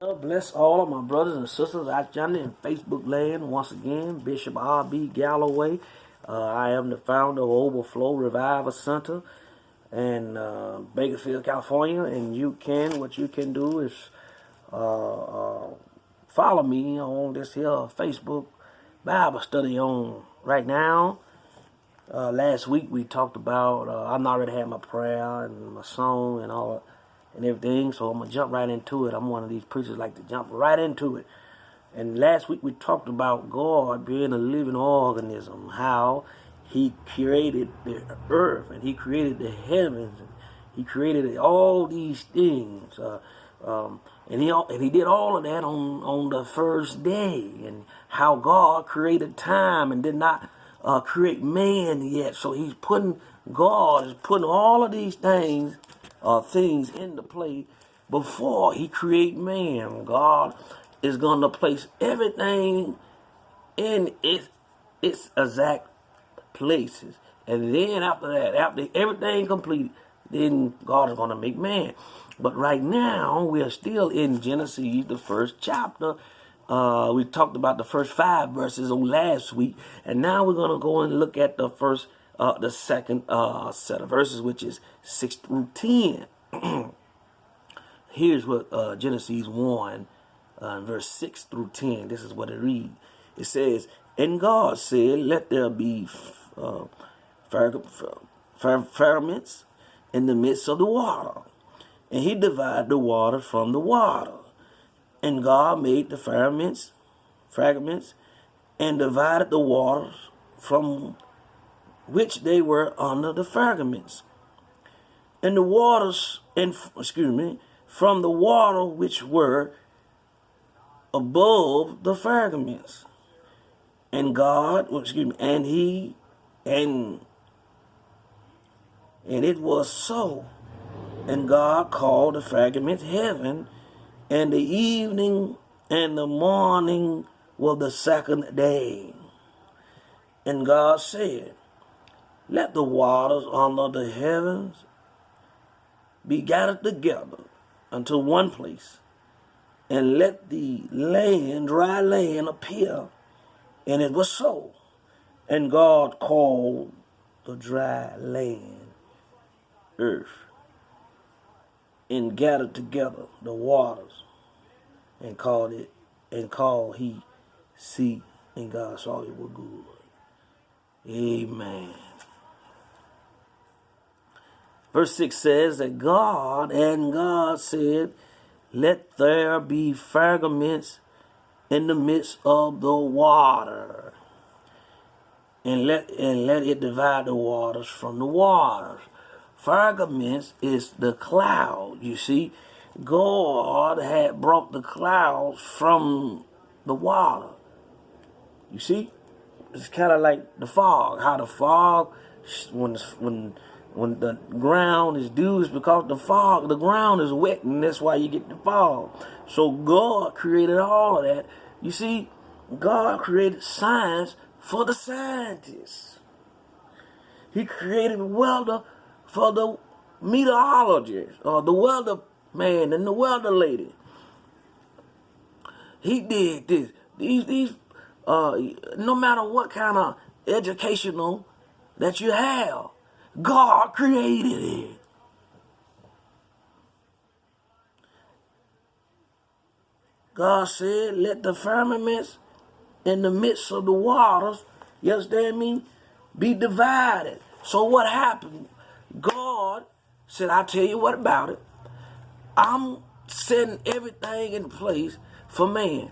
God bless all of my brothers and sisters out yonder in Facebook land. Once again, Bishop R.B. Galloway. I am the founder of Overflow Revival Center in Bakersfield, California. And what you can do is follow me on this here Facebook Bible study on right now. Last week we talked about, I've already had my prayer and my song and all and everything, so I'm going to jump right into it. I'm one of these preachers like to jump right into it. And last week we talked about God being a living organism, how he created the earth and he created the heavens. And he created all these things. And he did all of that on the first day, and how God created time and did not create man yet. So God is putting all of these things into play before he create man. God is going to place everything in its exact places. And then after that, after everything completed, then God is going to make man. But right now, we are still in Genesis, the first chapter. We talked about the first 5 verses on last week, and now we're going to go and look at the second set of verses, which is 6 through 10. Here's what Genesis 1, verse 6 through 10. This is what it reads. It says, "And God said, let there be firmaments in the midst of the water. And he divided the water from the water. And God made the fragments, and divided the waters from which they were under the fragments, and the waters, from the water which were above the fragments. And God, and it was so. And God called the fragments heaven, and the evening and the morning were the second day. And God said, let the waters under the heavens be gathered together unto one place, and let the dry land appear. And it was so. And God called the dry land earth, and gathered together the waters, and called he sea, and God saw it was good. Amen. Verse 6 says that God said, let there be fragments in the midst of the water, and let it divide the waters from the waters. Fragments is the cloud. You see, God had brought the clouds from the water. You see, it's kind of like the fog. How the fog, when the ground is dew, is because the ground is wet, and that's why you get the fog. So God created all of that. You see, God created science for the scientists. He created welder for the meteorologist, or the welder man and the welder lady. He did this. These no matter what kind of educational that you have, God created it. God said, let the firmaments in the midst of the waters, you understand me, be divided. So what happened? God said, I tell you what about it. I'm setting everything in place for man.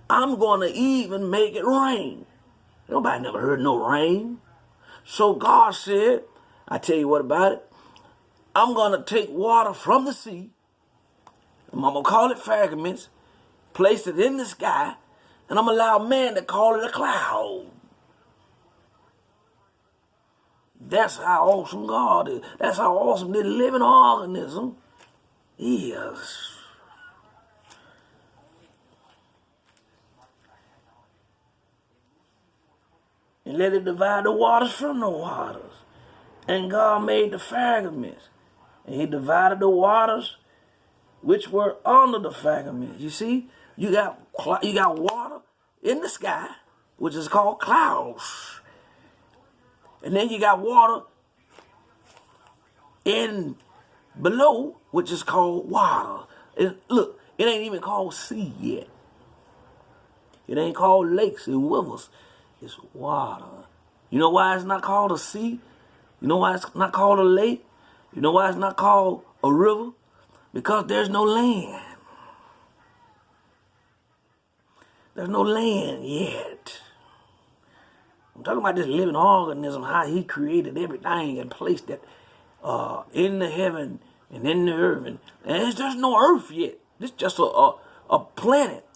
I'm going to even make it rain. Nobody never heard no rain. So God said, I tell you what about it. I'm going to take water from the sea, and I'm going to call it fragments, place it in the sky, and I'm going to allow man to call it a cloud. That's how awesome God is. That's how awesome this living organism is. And let it divide the waters from the waters. And God made the fragments. And he divided the waters which were under the firmament. You see, you got water in the sky, which is called clouds. And then you got water in below, which is called water. Look, it ain't even called sea yet. It ain't called lakes and rivers. It's water. You know why it's not called a sea? You know why it's not called a lake? You know why it's not called a river? Because there's no land. There's no land yet. I'm talking about this living organism, how he created everything and placed it in the heaven and in the earth. And there's no earth yet. It's just a planet,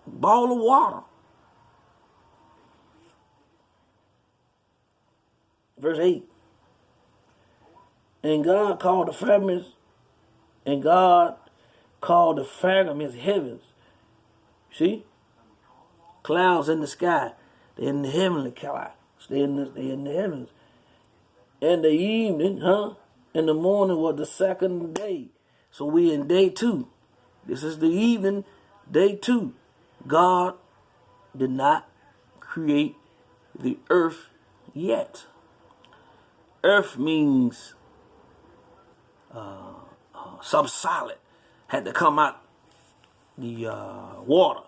ball of water. Verse 8. And God called the firmaments, heavens. See? Clouds in the sky. They're in the heavenly clouds. They're in the heavens. And the evening, and the morning was the second day. So we in day 2. This is the evening, day 2. God did not create the earth yet. Earth means something solid. Had to come out the water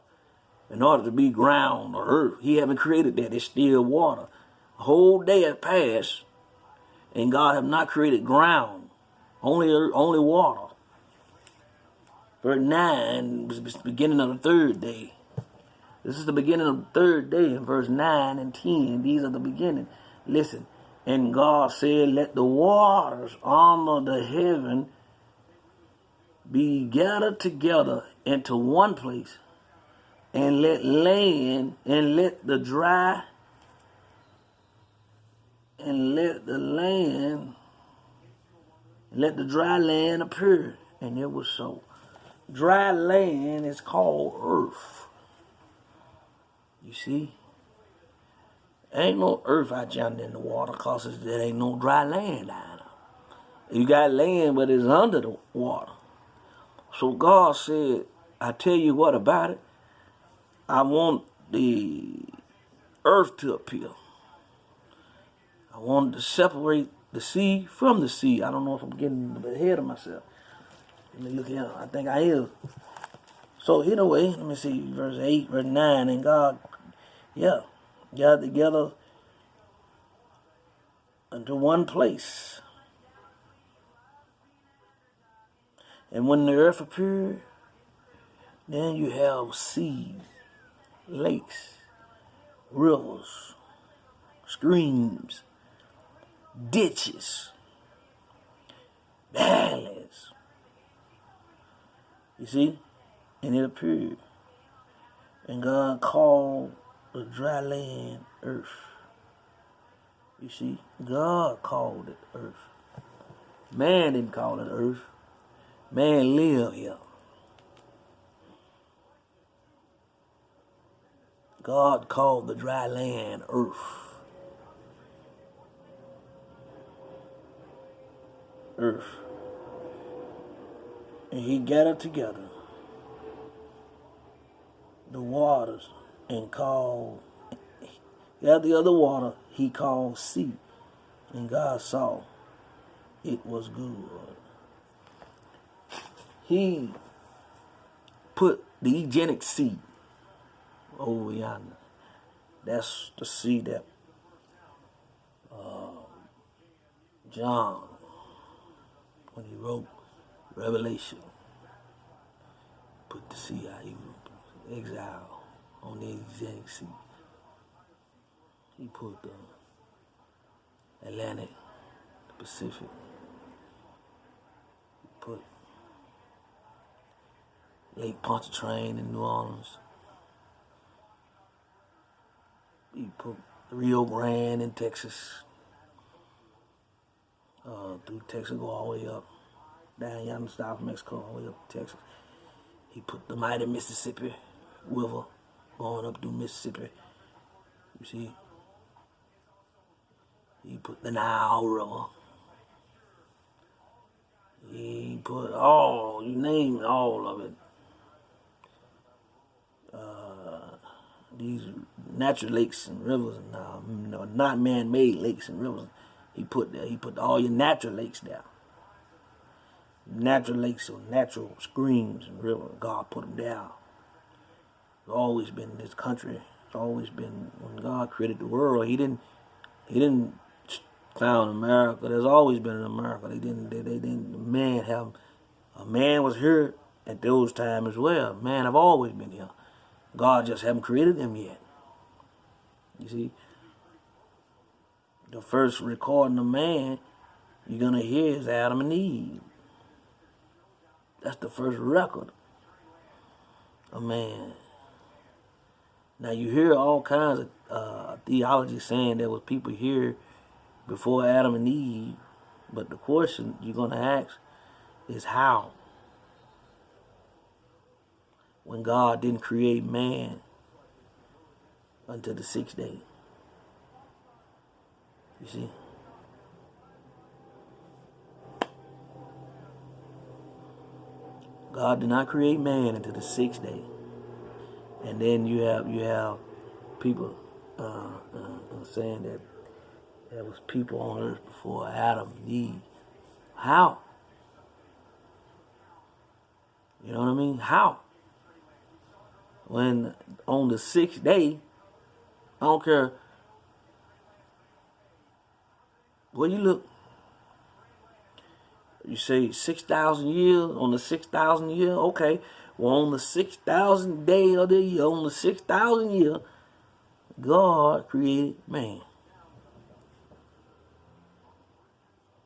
in order to be ground or earth. He haven't created that. It's still water. A whole day has passed, and God have not created ground. Only water. Verse 9 was the beginning of the third day. This is the beginning of the third day. In verse 9 and 10, these are the beginning. Listen. And God said, let the waters under the heaven be gathered together into one place, and let the dry land appear. And it was so. Dry land is called earth. You see? Ain't no earth out yonder in the water, cause there ain't no dry land down there. You got land, but it's under the water. So God said, I tell you what about it. I want the earth to appear. I want to separate the sea from the sea. I don't know if I'm getting ahead of myself. Let me look here. I think I am. So anyway, let me see, verse 8, verse 9, and God, gathered together into one place. And when the earth appeared, then you have seas, lakes, rivers, streams, ditches, valleys. You see? And it appeared. And God called the dry land earth. You see? God called it earth. Man didn't call it earth. Man lived here. God called the dry land earth. Earth. And he gathered together the waters and called, the other water he called sea. And God saw it was good. He put the eugenic seed over yonder. That's the seed that John, when he wrote Revelation, put the sea out. He was exiled on the eugenic seed. He put the Atlantic, the Pacific. He put Lake Pontchartrain in New Orleans. He put Rio Grande in Texas. Through Texas, go all the way up. Down yonder south Mexico, all the way up to Texas. He put the mighty Mississippi River going up through Mississippi. You see? He put the Nile River. He put all, you name all of it. These natural lakes and rivers, and not man-made lakes and rivers. He put all your natural lakes there. Natural lakes or natural streams and rivers. God put them there. It's always been in this country. It's always been when God created the world. He didn't found America. There's always been in America. They didn't. A man was here at those times as well. Man have always been here. God just haven't created them yet. You see, the first recording of man you're gonna hear is Adam and Eve. That's the first record of man. Now you hear all kinds of theology saying there was people here before Adam and Eve, but the question you're gonna ask is how? When God didn't create man until the sixth day. You see? God did not create man until the sixth day. And then you have people saying that there was people on earth before Adam and Eve. How? You know what I mean? How? When on the sixth day, I don't care where you look, you say 6,000 years, on the 6,000 year, okay. Well, on the 6,000th day of the year, on the 6,000th year, God created man.